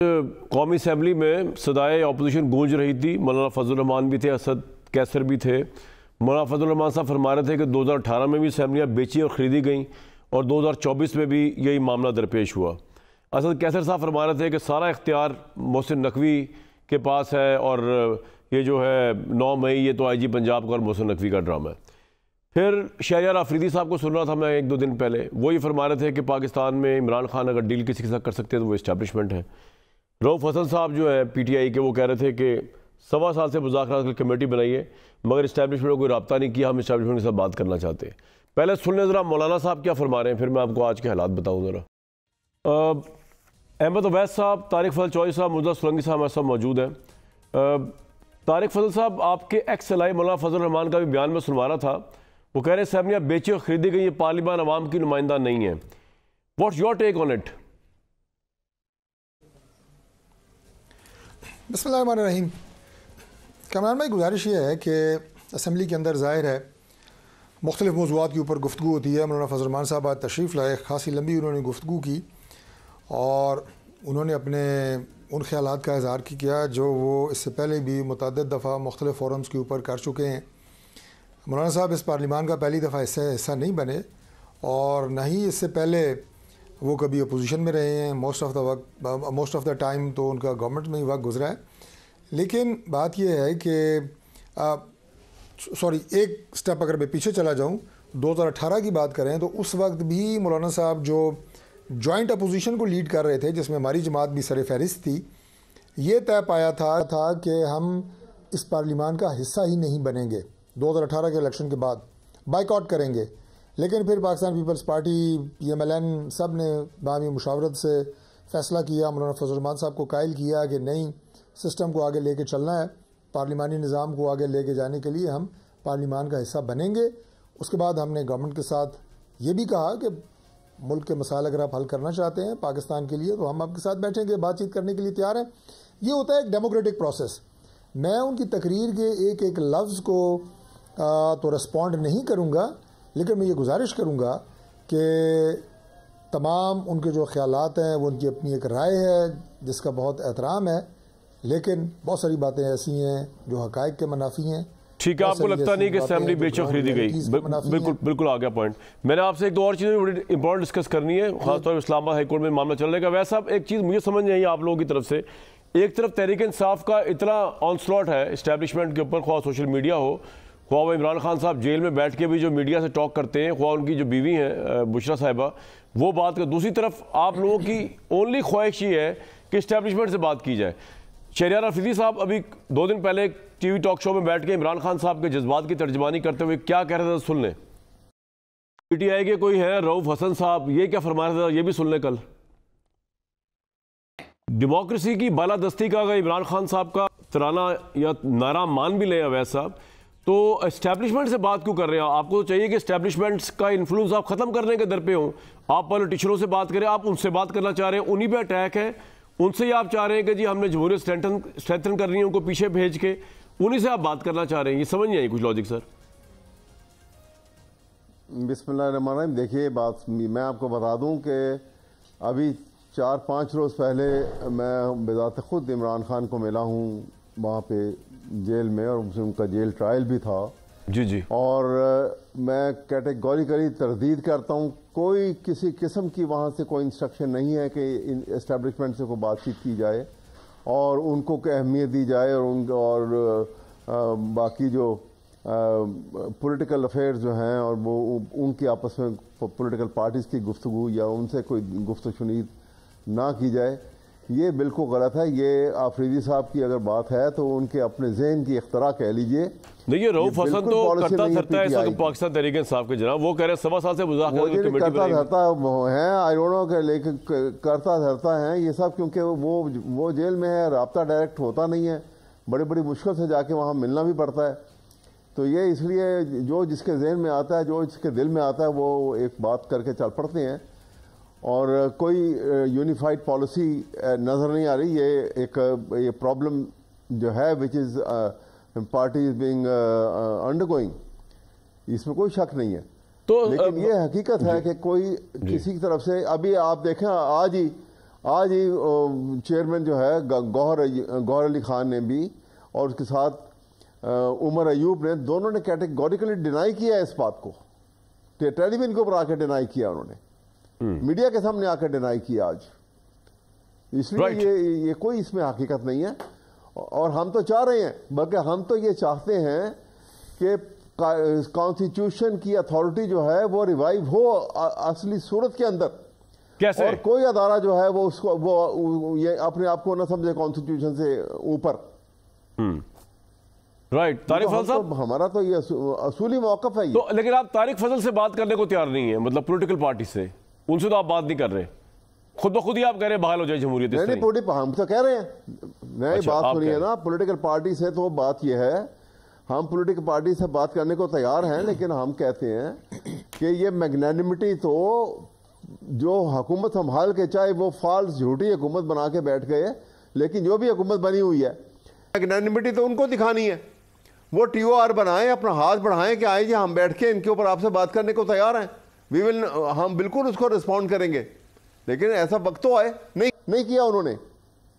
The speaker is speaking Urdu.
قومی اسمبلی میں صدائے اپوزیشن گونج رہی تھی. مولانا فضل الرحمان بھی تھے, اسد کیسر بھی تھے. مولانا فضل الرحمان صاحب فرما رہے تھے کہ 2018 میں بھی اسمبلیاں بیچی اور خریدی گئیں اور 2024 میں بھی یہی معاملہ درپیش ہوا. اسد کیسر صاحب فرما رہے تھے کہ سارا اختیار محسن نقوی کے پاس ہے اور یہ جو ہے 9 مئی یہ تو آئی جی پنجاب کا اور محسن نقوی کا ڈرامہ ہے. پھر شہریار آفریدی صاحب کو سن رہا تھا میں 1-2 دن پہلے, وہ یہ فرما رہے تھے کہ پاکستان میں عمران خان اگر ڈیل کسی کے ساتھ کر سکتے ہیں تو وہ اسٹیبلشمنٹ ہے. رؤف حسن صاحب جو ہے پی ٹی آئی کے, وہ کہہ رہے تھے کہ 1.25 سال سے مذاکرات کی کمیٹی بنائی ہے مگر اسٹیبلشمنٹ کو کوئی رابطہ نہیں کیا, ہم اسٹیبلشمنٹ کے ساتھ بات کرنا چاہتے ہیں. پہلے سن لیں ذرا مولانا صاحب کیا فرما رہے ہیں, پھر میں آپ کو آج کے حالات بتاؤں ذرا. احمد اویس صاحب, طارق فضل چوہدری صاحب, مرزا سولنگی صاحب ہمارے ساتھ موجود ہیں. طارق فضل صاحب, آپ کے ایکس الائی مولانا فضل الرحمان کا بھی بیان میں سنوا رہا تھا, وہ کہہ رہے ہیں اسمبلیاں بیچی اور خریدی گئی, یہ پارلیمان عوام کی نمائندہ نہیں ہے. What's your take on it? بسم اللہ الرحمن الرحیم. کامران بھائی, گزارش یہ ہے کہ اسمبلی کے اندر ظاہر ہے مختلف موضوعات کے اوپر گفتگو ہوتی ہے. مولانا فضل الرحمان صاحب آج تشریف لائے, خاصی لمبی انہوں نے گفتگو کی اور انہوں نے اپنے ان خیالات کا اظہار کیا جو وہ اس سے پہلے بھی متعدد دفعہ مختلف فورمز کے اوپر کر چکے ہیں. مولانا صاحب اس پارلیمان کا پہلی دفعہ حصہ نہیں بنے اور نہ ہی اس سے پہلے وہ کبھی اپوزیشن میں رہے ہیں. موسٹ آف دا ٹائم تو ان کا گورنمنٹ میں ہی وقت گزرا ہے. لیکن بات یہ ہے کہ ایک سٹیپ اگر میں پیچھے چلا جاؤں, 2018 کی بات کریں تو اس وقت بھی مولانا صاحب جو جوائنٹ اپوزیشن کو لیڈ کر رہے تھے, جس میں ہماری جماعت بھی سر فہرست تھی, یہ طے پایا تھا کہ ہم اس پارلیمان کا حصہ ہی نہیں بنیں گے. 2018 کے الیکشن کے بعد بائیکاٹ کریں گے. لیکن پھر Pakistan Peoples Party, P M L N سب نے باہمی مشاورت سے فیصلہ کیا, مولانا فضل الرحمان صاحب کو قائل کیا کہ نہیں, سسٹم کو آگے لے کے چلنا ہے, پارلیمانی نظام کو آگے لے کے جانے کے لیے ہم پارلیمان کا حصہ بنیں گے. اس کے بعد ہم نے گورنمنٹ کے ساتھ یہ بھی کہا کہ ملک کے مسائل اگر آپ حل کرنا چاہتے ہیں پاکستان کے لیے تو ہم آپ کے ساتھ بیٹھیں گے, بات چیت کرنے کے لیے تیار ہیں. یہ ہوتا ہے ایک ڈیموکریٹک پروسیس. میں ان کی تقریر کے ایک ایک لفظ کو تو رسپونڈ نہیں کروں گا, لیکن میں یہ گزارش کروں گا کہ تمام ان کے جو خیالات ہیں وہ ان کی اپنی ایک رائے ہے جس کا بہت احترام ہے, لیکن بہت ساری باتیں ایسی ہیں جو حقائق کے منافی ہیں. ٹھیک ہے, آپ کو لگتا نہیں کہ اسمبلی بیچ اور خریدی گئی؟ بالکل آ گیا پوائنٹ. میں نے آپ سے ایک 2 اور چیزیں بڑی امپورٹنٹ ڈسکس کرنی ہے, خاص طور پر اسلام آباد ہائی کورٹ میں معاملہ چل رہے گا. ویسا ایک چیز مجھے سمجھ نہیں آئی آپ لوگوں کی طرف سے, ایک طرف تحریک انصاف کا اتنا آن سلاٹ ہے اسٹیبلشمنٹ کے اوپر, خواہ سوشل میڈیا ہو, خواہ وہ عمران خان صاحب جیل میں بیٹھ کے بھی جو میڈیا سے ٹاک کرتے ہیں, خواہ ان کی جو بیوی ہیں بشرا صاحبہ, وہ بات کر. دوسری طرف آپ لوگوں کی اونلی خواہش یہ ہے کہ اسٹیبلشمنٹ سے بات کی جائے. شہریار آفریدی صاحب ابھی 2 دن پہلے ٹی وی ٹاک شو میں بیٹھ کے عمران خان صاحب کے جذبات کی ترجمانی کرتے ہوئے کیا کہہ رہے تھے, سن لیں. پی ٹی آئی کے کوئی ہیں رؤف حسن صاحب, یہ کیا فرما رہے تھے, یہ بھی سن لیں. کل ڈیموکریسی کی بالادستی کا اگر عمران خان صاحب کا ترانہ یا نعرہ مان بھی لیں اویس صاحب, تو اسٹیبلشمنٹ سے بات کیوں کر رہے ہیں؟ آپ کو چاہیے کہ اسٹیبلشمنٹ کا انفلوئنس آپ ختم کرنے کے در پہ ہوں. آپ پولیٹیشنوں سے بات کریں, آپ ان سے بات کرنا چاہ رہے ہیں, انہی پہ اٹیک ہے, ان سے ہی آپ چاہ رہے ہیں کہ جی ہم نے جمہوریت اسٹرینتھن کرنی ہے, ان کو پیچھے بھیج کے انہی سے آپ بات کرنا چاہ رہے ہیں. یہ سمجھ نہیں آئی کچھ لاجک سر. بسم اللہ الرحمن الرحیم. دیکھیے بات میں آپ کو بتا دوں کہ ابھی 4-5 روز پہلے میں بذات خود عمران خان کو ملا ہوں وہاں پہ جیل میں, اور ان کا جیل ٹرائل بھی تھا. جی اور میں کیٹیگوریکلی تردید کرتا ہوں, کوئی کسی قسم کی وہاں سے کوئی انسٹرکشن نہیں ہے کہ اسٹیبلشمنٹ سے کوئی بات چیت کی جائے اور ان کو اہمیت دی جائے, اور باقی جو پولیٹیکل افیئرز جو ہیں اور وہ ان کی آپس میں پولیٹیکل پارٹیز کی گفتگو یا ان سے کوئی گفت و شنید نہ کی جائے, یہ بالکل غلط ہے. یہ آفریدی صاحب کی اگر بات ہے تو ان کے اپنے ذہن کی اختراع کہہ لیجئے. دیکھیے رؤف حسن تو کرتا دھرتا ہے اس وقت پاکستان تحریک انصاف کے جناب, وہ کہہ رہے ہیں 1.25 سال سے مذاکرات کی کمیٹی کرتا دھرتا ہے, آئی ڈونٹ نو کہ لیکن کرتا دھرتا ہے یہ سب, کیونکہ وہ جیل میں ہے, رابطہ ڈائریکٹ ہوتا نہیں ہے, بڑی مشکل سے جا کے وہاں ملنا بھی پڑتا ہے. تو یہ اس لیے جو جس کے ذہن میں آتا ہے, جو جس کے دل میں آتا ہے, وہ ایک بات کر کے چل پڑتے ہیں, اور کوئی یونیفائڈ پالیسی نظر نہیں آ رہی. یہ پرابلم جو ہے which is party is being undergoing گوئنگ, اس میں کوئی شک نہیں ہے. لیکن یہ حقیقت ہے کہ کوئی کسی کی طرف سے, ابھی آپ دیکھیں آج ہی چیئرمین جو ہے گوہر علی خان نے بھی اور اس کے ساتھ عمر ایوب نے، دونوں نے کیٹیگوریکلی ڈینائی کیا ہے اس بات کو، ٹیلی ویژن کے اوپر آ کے ڈینائی کیا انہوں نے، میڈیا کے سامنے آ کے ڈینائی کیا آج. اس لیے یہ کوئی اس میں حقیقت نہیں ہے. اور ہم تو چاہ رہے ہیں، بلکہ ہم تو یہ چاہتے ہیں کہ کانسٹیٹیوشن کی اتھارٹی جو ہے وہ ریوائیو ہو اصلی صورت کے اندر. کیسے؟ اور کوئی ادارہ جو ہے وہ اس کو وہ یہ اپنے آپ کو نہ سمجھے کانسٹیٹیوشن سے اوپر. رائٹ. طارق فضل صاحب، ہمارا تو یہ اصولی موقف ہے. تو لیکن آپ طارق فضل سے بات کرنے کو تیار نہیں ہیں، مطلب پولیٹیکل پارٹی سے ان سے تو آپ بات نہیں کر رہے، خود بخود ہی آپ کہہ رہے ہیں بحال ہو جائے جمہوریت. نہیں، ہم تو کہہ رہے ہیں، نئی بات سنیے نا. پولیٹیکل پارٹی سے تو بات یہ ہے، ہم پولیٹیکل پارٹی سے بات کرنے کو تیار ہیں، لیکن ہم کہتے ہیں کہ یہ میگنینمٹی تو جو حکومت سنبھال کے، چاہے وہ فالس جھوٹی حکومت بنا کے بیٹھ گئے، لیکن جو بھی حکومت بنی ہوئی ہے میگنینمٹی تو ان کو دکھانی ہے. وہ ٹی او آر بنائیں، اپنا ہاتھ بڑھائیں کہ آئیں جی ہم بیٹھ کے ان کے اوپر آپ سے بات کرنے کو تیار ہیں، ہم بالکل اس کو رسپونڈ کریں گے. لیکن ایسا وقت تو آئے نہیں کیا انہوں نے.